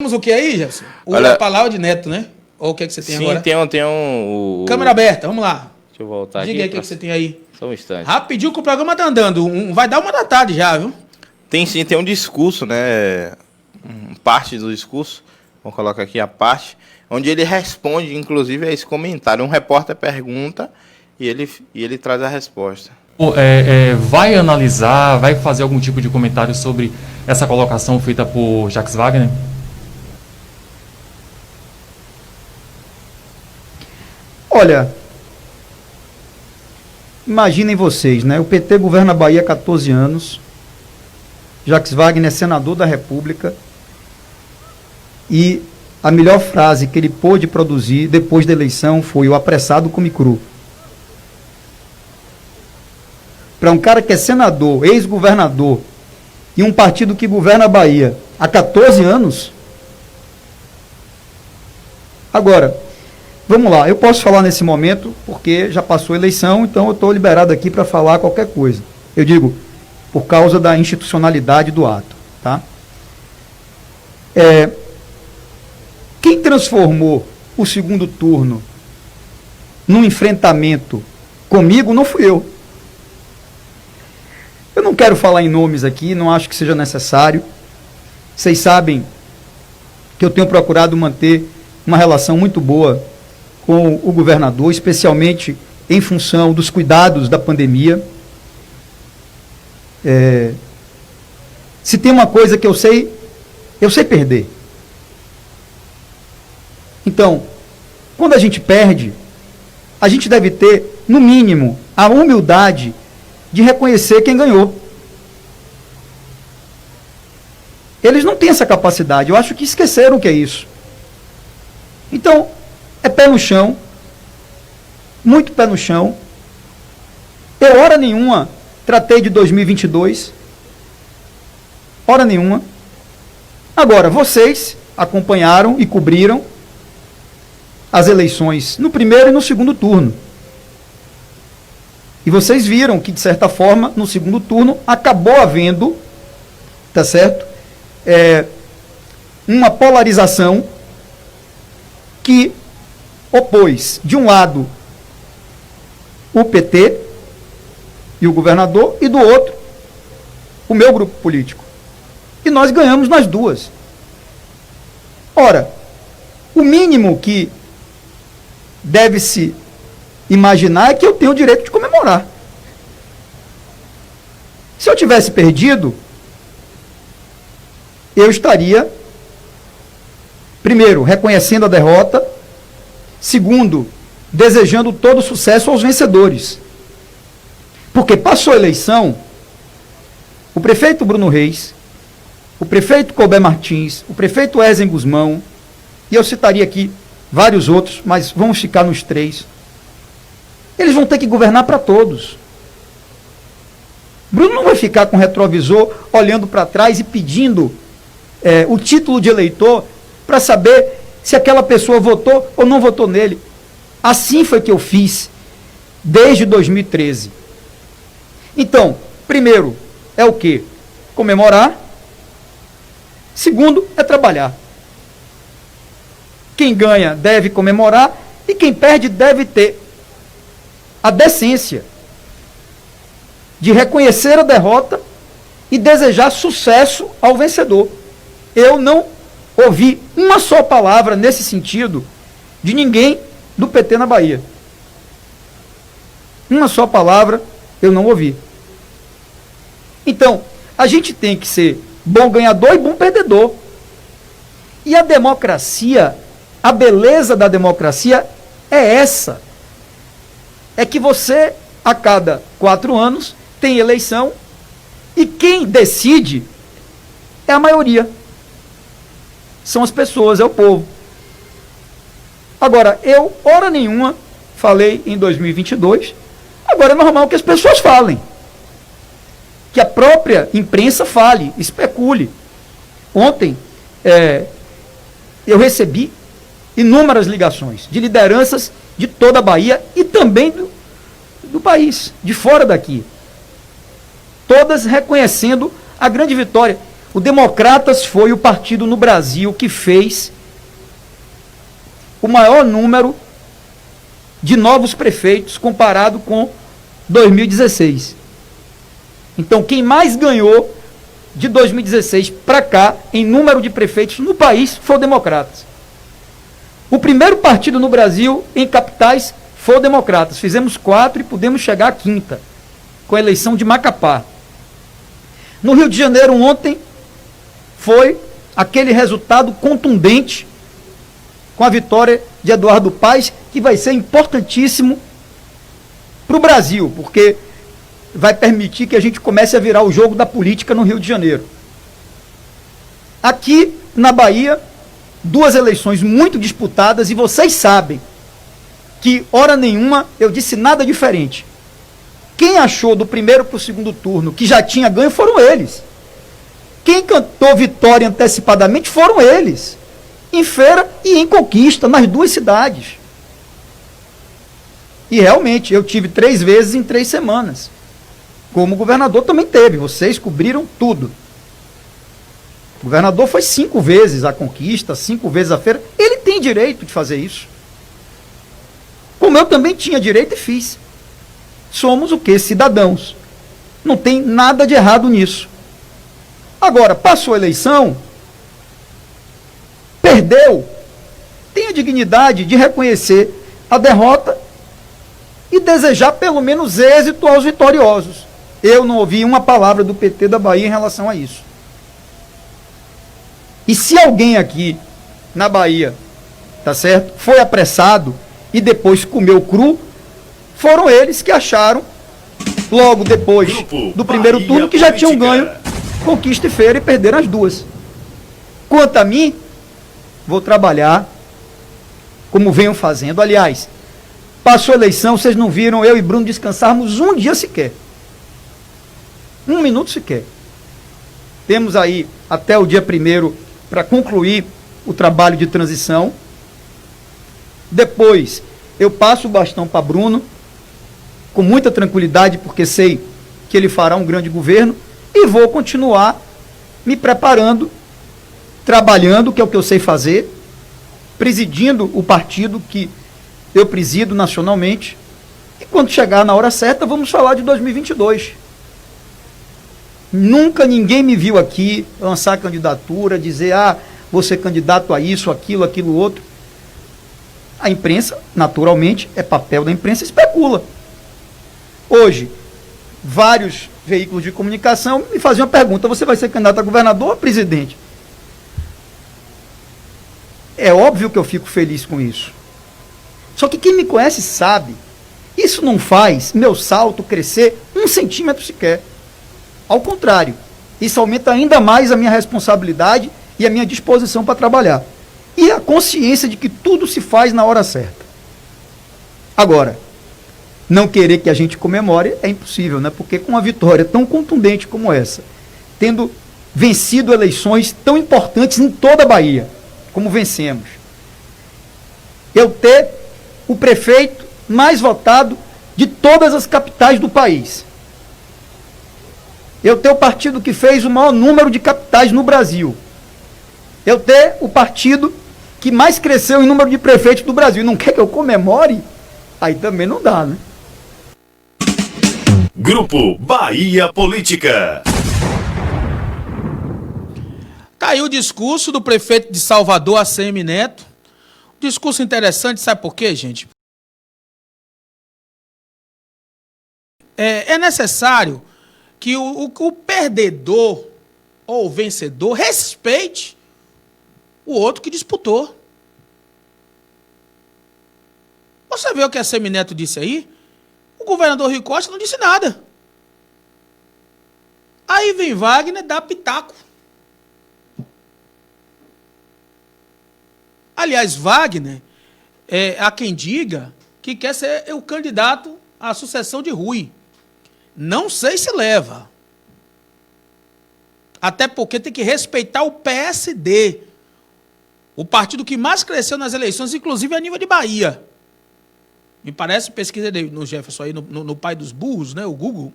Temos o que aí, Jefferson? O Olha, Palau de Neto, né? Ou o que é que você tem agora? Tem um... Câmera aberta, vamos lá. Deixa eu voltar aqui. Diga aí o que você tem aí. Só um instante. Rapidinho que o programa tá andando. Vai dar 1h da tarde já, viu? Tem sim, tem um discurso, né? Parte do discurso. Vou colocar aqui a parte. Onde ele responde, inclusive, a esse comentário. Um repórter pergunta e ele traz a resposta. Vai analisar, vai fazer algum tipo de comentário sobre essa colocação feita por Jacques Wagner? Olha, imaginem vocês, né? O PT governa a Bahia há 14 anos. Jacques Wagner é senador da República. E a melhor frase que ele pôde produzir depois da eleição foi: o apressado come cru. Para um cara que é senador, ex-governador, e um partido que governa a Bahia há 14 anos. Agora, vamos lá, eu posso falar nesse momento, porque já passou a eleição, então eu estou liberado aqui para falar qualquer coisa. Eu digo, por causa da institucionalidade do ato. Tá? Quem transformou o segundo turno num enfrentamento comigo não fui eu. Eu não quero falar em nomes aqui, não acho que seja necessário. Vocês sabem que eu tenho procurado manter uma relação muito boa com o governador, especialmente em função dos cuidados da pandemia. Se tem uma coisa que eu sei perder. Então, quando a gente perde, a gente deve ter, no mínimo, a humildade de reconhecer quem ganhou. Eles não têm essa capacidade. Eu acho que esqueceram o que é isso. Então, é pé no chão, muito pé no chão. Eu, hora nenhuma, tratei de 2022. Hora nenhuma. Agora, vocês acompanharam e cobriram as eleições no primeiro e no segundo turno. E vocês viram que, de certa forma, no segundo turno, acabou havendo, tá certo? Uma polarização que opôs, de um lado, o PT e o governador, e do outro, o meu grupo político. E nós ganhamos nas duas. Ora, o mínimo que deve-se imaginar é que eu tenho o direito de comemorar. Se eu tivesse perdido, eu estaria, primeiro, reconhecendo a derrota, segundo, desejando todo sucesso aos vencedores. Porque passou a eleição, o prefeito Bruno Reis, o prefeito Colbert Martins, o prefeito Ezen Guzmão, e eu citaria aqui vários outros, mas vamos ficar nos 3. Eles vão ter que governar para todos. Bruno não vai ficar com o retrovisor olhando para trás e pedindo o título de eleitor para saber se aquela pessoa votou ou não votou nele. Assim foi que eu fiz desde 2013. Então, primeiro é o quê? Comemorar. Segundo é trabalhar. Quem ganha deve comemorar e quem perde deve ter a decência de reconhecer a derrota e desejar sucesso ao vencedor. Eu não ouvi uma só palavra nesse sentido de ninguém do PT na Bahia. Uma só palavra eu não ouvi. Então, a gente tem que ser bom ganhador e bom perdedor. E a democracia, a beleza da democracia é essa. É que você, a cada 4 anos, tem eleição e quem decide é a maioria. São as pessoas, é o povo. Agora, eu, hora nenhuma, falei em 2022, agora é normal que as pessoas falem. Que a própria imprensa fale, especule. Ontem, eu recebi inúmeras ligações de lideranças de toda a Bahia e também do país, de fora daqui. Todas reconhecendo a grande vitória. O Democratas foi o partido no Brasil que fez o maior número de novos prefeitos comparado com 2016. Então, quem mais ganhou de 2016 para cá, em número de prefeitos no país, foi o Democratas. O primeiro partido no Brasil, em capitais, foi o Democratas. Fizemos 4 e pudemos chegar à 5ª, com a eleição de Macapá. No Rio de Janeiro, ontem, foi aquele resultado contundente com a vitória de Eduardo Paes, que vai ser importantíssimo para o Brasil, porque vai permitir que a gente comece a virar o jogo da política no Rio de Janeiro. Aqui, na Bahia, 2 eleições muito disputadas, e vocês sabem que, hora nenhuma, eu disse nada diferente. Quem achou do primeiro para o segundo turno que já tinha ganho foram eles. Quem cantou vitória antecipadamente foram eles. Em Feira e em Conquista, nas 2 cidades. E realmente, eu tive 3 vezes em 3 semanas. Como o governador também teve. Vocês cobriram tudo. O governador foi 5 vezes à Conquista, 5 vezes à Feira. Ele tem direito de fazer isso. Como eu também tinha direito e fiz. Somos o quê? Cidadãos. Não tem nada de errado nisso. Agora, passou a eleição, perdeu, tem a dignidade de reconhecer a derrota e desejar pelo menos êxito aos vitoriosos. Eu não ouvi uma palavra do PT da Bahia em relação a isso. E se alguém aqui na Bahia, tá certo, foi apressado e depois comeu cru, foram eles que acharam, logo depois do primeiro turno, que já tinham ganho Conquista e Feira e perderam as 2. Quanto a mim, vou trabalhar como venham fazendo. Aliás, passou a eleição, vocês não viram eu e Bruno descansarmos um dia sequer. 1 minuto sequer. Temos aí até o dia 1º para concluir o trabalho de transição. Depois, eu passo o bastão para Bruno, com muita tranquilidade, porque sei que ele fará um grande governo, e vou continuar me preparando, trabalhando, que é o que eu sei fazer, presidindo o partido que eu presido nacionalmente, e quando chegar na hora certa, vamos falar de 2022. Nunca ninguém me viu aqui lançar candidatura, dizer, vou ser candidato a isso, aquilo outro. A imprensa, naturalmente, é papel da imprensa, especula. Hoje, vários veículos de comunicação me faziam uma pergunta: você vai ser candidato a governador ou a presidente? É óbvio que eu fico feliz com isso. Só que quem me conhece sabe, isso não faz meu salto crescer 1 centímetro sequer. Ao contrário, isso aumenta ainda mais a minha responsabilidade e a minha disposição para trabalhar. E a consciência de que tudo se faz na hora certa. Agora, não querer que a gente comemore é impossível, né? Porque com uma vitória tão contundente como essa, tendo vencido eleições tão importantes em toda a Bahia, como vencemos, eu ter o prefeito mais votado de todas as capitais do país, eu ter o partido que fez o maior número de capitais no Brasil, eu ter o partido que mais cresceu em número de prefeitos do Brasil, não quer que eu comemore? Aí também não dá, né? Grupo Bahia Política. Tá aí o discurso do prefeito de Salvador, ACM Neto. Discurso interessante, sabe por quê, gente? É necessário que o perdedor ou o vencedor respeite o outro que disputou. Você vê o que a ACM Neto disse aí? O governador Rui Costa não disse nada. Aí vem Wagner dar pitaco. Aliás, Wagner, há quem diga que quer ser o candidato à sucessão de Rui. Não sei se leva. Até porque tem que respeitar o PSD. O partido que mais cresceu nas eleições, inclusive a nível de Bahia. Me parece, pesquisa no Jefferson aí, no pai dos burros, né, o Google.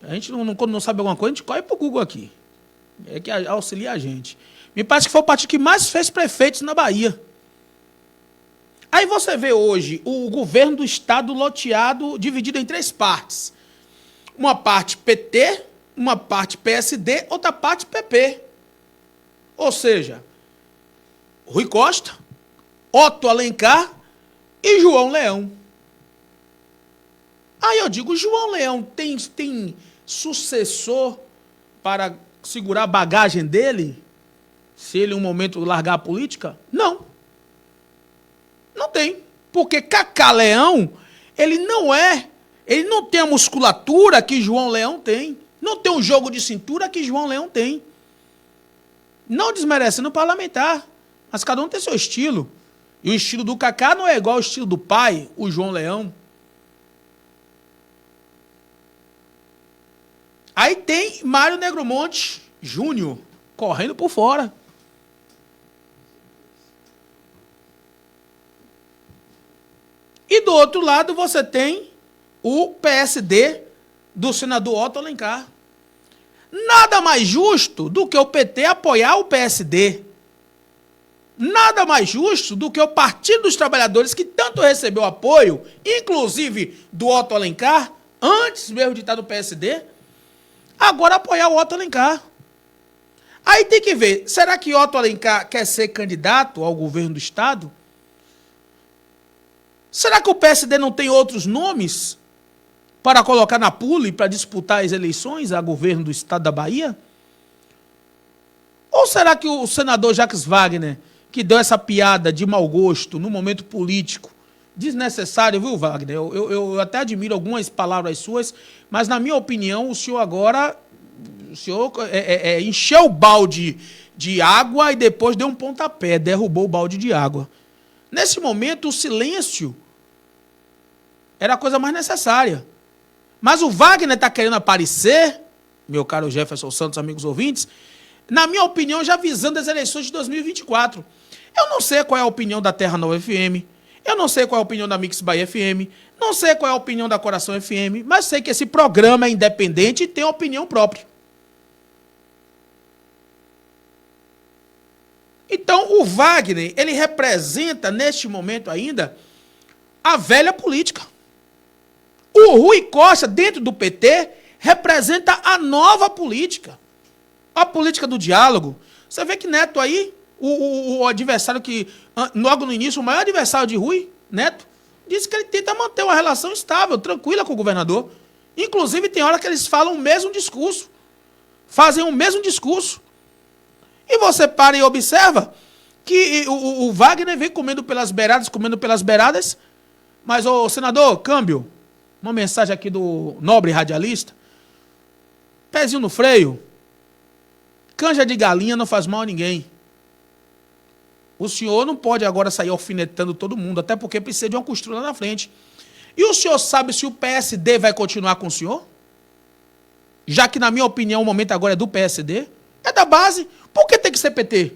A gente quando não sabe alguma coisa, a gente corre pro Google aqui. É que auxilia a gente. Me parece que foi o partido que mais fez prefeitos na Bahia. Aí você vê hoje o governo do estado loteado, dividido em 3 partes. Uma parte PT, uma parte PSD, outra parte PP. Ou seja, Rui Costa, Otto Alencar e João Leão. Aí eu digo, João Leão tem sucessor para segurar a bagagem dele? Se ele em um momento largar a política? Não. Não tem. Porque Cacá Leão, ele não tem a musculatura que João Leão tem. Não tem um jogo de cintura que João Leão tem. Não desmerecendo o parlamentar. Mas cada um tem seu estilo. E o estilo do Cacá não é igual ao estilo do pai, o João Leão. Aí tem Mário Negromonte Júnior correndo por fora. E do outro lado você tem o PSD do senador Otto Alencar. Nada mais justo do que o PT apoiar o PSD. Nada mais justo do que o Partido dos Trabalhadores, que tanto recebeu apoio, inclusive do Otto Alencar, antes mesmo de estar no PSD, agora apoiar o Otto Alencar. Aí tem que ver, será que Otto Alencar quer ser candidato ao governo do Estado? Será que o PSD não tem outros nomes para colocar na pule para disputar as eleições a governo do Estado da Bahia? Ou será que o senador Jacques Wagner, que deu essa piada de mau gosto no momento político, desnecessário, viu, Wagner? Eu até admiro algumas palavras suas, mas, na minha opinião, o senhor agora encheu o balde de água e depois deu um pontapé, derrubou o balde de água. Nesse momento, o silêncio era a coisa mais necessária. Mas o Wagner está querendo aparecer, meu caro Jefferson Santos, amigos ouvintes, na minha opinião, já visando as eleições de 2024. Eu não sei qual é a opinião da Terra Nova FM, eu não sei qual é a opinião da Mix Bahia FM, não sei qual é a opinião da Coração FM, mas sei que esse programa é independente e tem opinião própria. Então, o Wagner, ele representa, neste momento ainda, a velha política. O Rui Costa, dentro do PT, representa a nova política. A política do diálogo. Você vê que Neto aí, o adversário que, logo no início, o maior adversário de Rui, Neto, disse que ele tenta manter uma relação estável, tranquila com o governador. Inclusive, tem hora que eles falam o mesmo discurso. Fazem o mesmo discurso. E você para e observa que o Wagner vem comendo pelas beiradas, mas, ô senador, câmbio, uma mensagem aqui do nobre radialista, pezinho no freio, canja de galinha não faz mal a ninguém. O senhor não pode agora sair alfinetando todo mundo, até porque precisa de uma costura lá na frente. E o senhor sabe se o PSD vai continuar com o senhor? Já que, na minha opinião, o momento agora é do PSD, é da base. Por que tem que ser PT?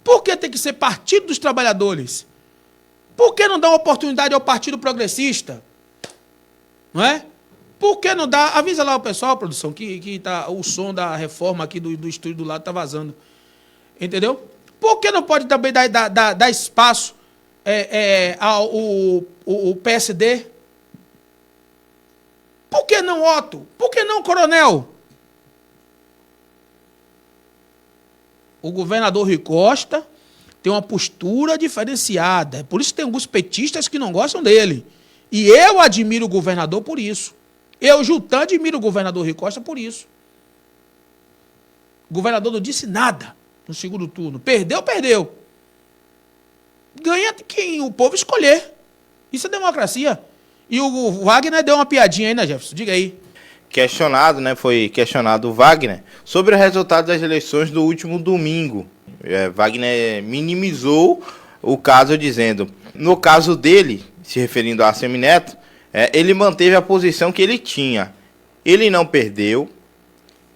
Por que tem que ser Partido dos Trabalhadores? Por que não dá oportunidade ao Partido Progressista? Não é? Por que não dá... Avisa lá o pessoal, produção, que tá, o som da reforma aqui do estúdio do lado está vazando. Entendeu? Por que não pode também dar espaço ao PSD? Por que não Otto? Por que não Coronel? O governador Rui Costa tem uma postura diferenciada. É por isso que tem alguns petistas que não gostam dele. E eu admiro o governador por isso. Eu, Jutan, admiro o governador Rui Costa por isso. O governador não disse nada no segundo turno. Perdeu, perdeu. Ganha quem o povo escolher. Isso é democracia. E o Wagner deu uma piadinha aí, né, Jefferson? Diga aí. Questionado, né? Foi questionado o Wagner sobre o resultado das eleições do último domingo. Wagner minimizou o caso dizendo, no caso dele, se referindo a ACM Neto, ele manteve a posição que ele tinha. Ele não perdeu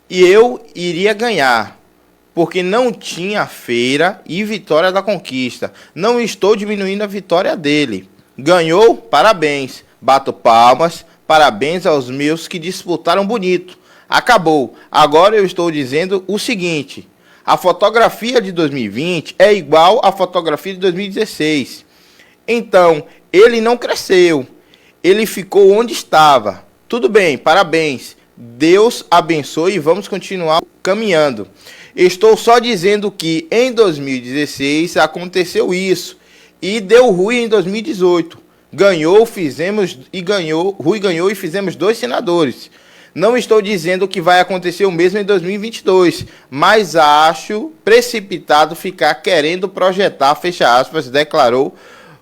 e eu iria ganhar, porque não tinha feira e vitória da conquista. Não estou diminuindo a vitória dele. Ganhou, parabéns. Bato palmas. Parabéns aos meus que disputaram bonito. Acabou. Agora eu estou dizendo o seguinte: a fotografia de 2020 é igual à fotografia de 2016. Então, ele não cresceu. Ele ficou onde estava. Tudo bem, parabéns. Deus abençoe e vamos continuar caminhando. Estou só dizendo que em 2016 aconteceu isso e deu ruim em 2018. Rui ganhou e fizemos 2 senadores. Não estou dizendo que vai acontecer o mesmo em 2022, mas acho precipitado ficar querendo projetar, fecha aspas, declarou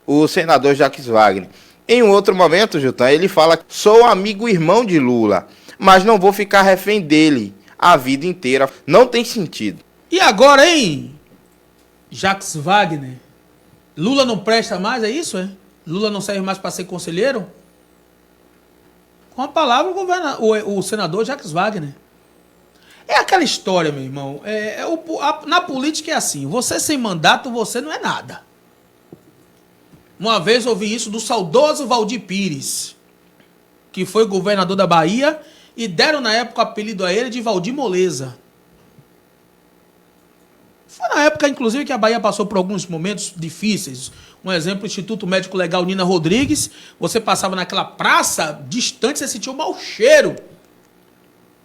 o senador Jacques Wagner. Em um outro momento, Jutan, ele fala: sou amigo e irmão de Lula, mas não vou ficar refém dele a vida inteira. Não tem sentido. E agora, hein, Jacques Wagner? Lula não presta mais, é isso, é? Lula não serve mais para ser conselheiro? Com a palavra o senador Jacques Wagner. É aquela história, meu irmão. Na política é assim: você sem mandato, você não é nada. Uma vez ouvi isso do saudoso Valdir Pires, que foi governador da Bahia, e deram na época o apelido a ele de Valdir Moleza. Foi na época, inclusive, que a Bahia passou por alguns momentos difíceis. Um exemplo, o Instituto Médico Legal Nina Rodrigues. Você passava naquela praça distante, você sentia o mau cheiro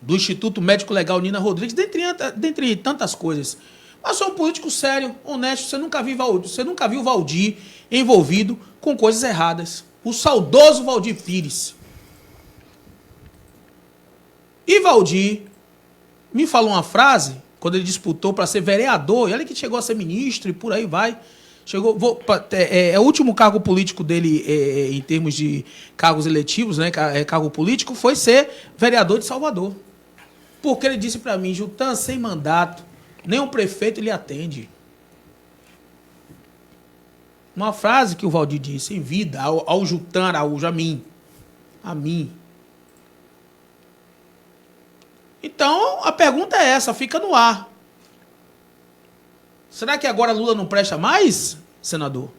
do Instituto Médico Legal Nina Rodrigues, dentre tantas coisas. Mas sou um político sério, honesto. Você nunca viu o Valdir envolvido com coisas erradas. O saudoso Valdir Pires. E Valdir me falou uma frase quando ele disputou para ser vereador. E ele que chegou a ser ministro e por aí vai. O último cargo político dele, em termos de cargos eletivos, né, cargo político, foi ser vereador de Salvador. Porque ele disse para mim: Jutan, sem mandato, nem um prefeito lhe atende. Uma frase que o Valdir disse em vida ao Jutan Araújo, a mim. Então, a pergunta é essa, fica no ar. Será que agora Lula não presta mais, senador?